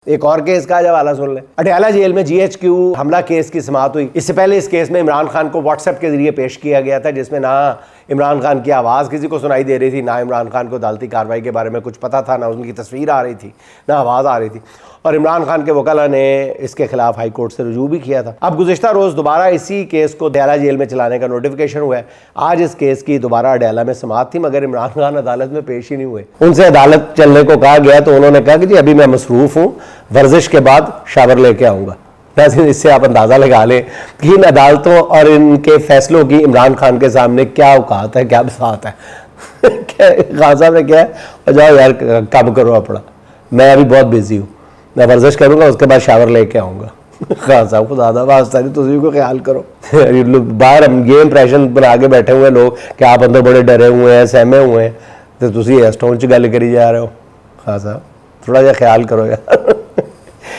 एक और केस का हवाला सुन लें। अडयाला जेल में GHQ हमला केस की समाअत हुई। इससे पहले इस केस में इमरान खान को व्हाट्सएप के जरिए पेश किया गया था, जिसमें ना इमरान खान की आवाज़ किसी को सुनाई दे रही थी, ना इमरान खान को अदालती कार्रवाई के बारे में कुछ पता था, ना उनकी तस्वीर आ रही थी, ना आवाज़ आ रही थी। और इमरान खान के वकला ने इसके खिलाफ हाई कोर्ट से रुजू भी किया था। अब गुज़िश्ता रोज़ दोबारा इसी केस को अडयाला जेल में चलाने का नोटिफिकेशन हुआ है। आज इस केस की दोबारा अडयाला में समाअत थी, मगर इमरान खान अदालत में पेश ही नहीं हुए। उनसे अदालत चलने को कहा गया तो उन्होंने कहा कि जी अभी मैं मसरूफ़ हूँ, वर्जिश के बाद शावर लेके आऊँगा। इससे आप अंदाज़ा लगा लें कि इन अदालतों और इनके फैसलों की इमरान खान के सामने क्या औकात है, क्या बसात है। गाजा में क्या है, और जाओ यार काम करो अपना, मैं अभी बहुत बिजी हूँ, मैं वर्जिश करूँगा उसके बाद शावर लेके आऊँगा। खासा खुदा दा वास्ता नहीं, तुम को ख्याल करो। बाहर हम ये इंप्रेशन बना के बैठे हुए लोग कि आप अंदर बड़े डरे हुए हैं, सहमे हुए हैं, तो तुम इस टोन च गल करी जा रहे हो। खासा थोड़ा जहा ख्याल करो यार।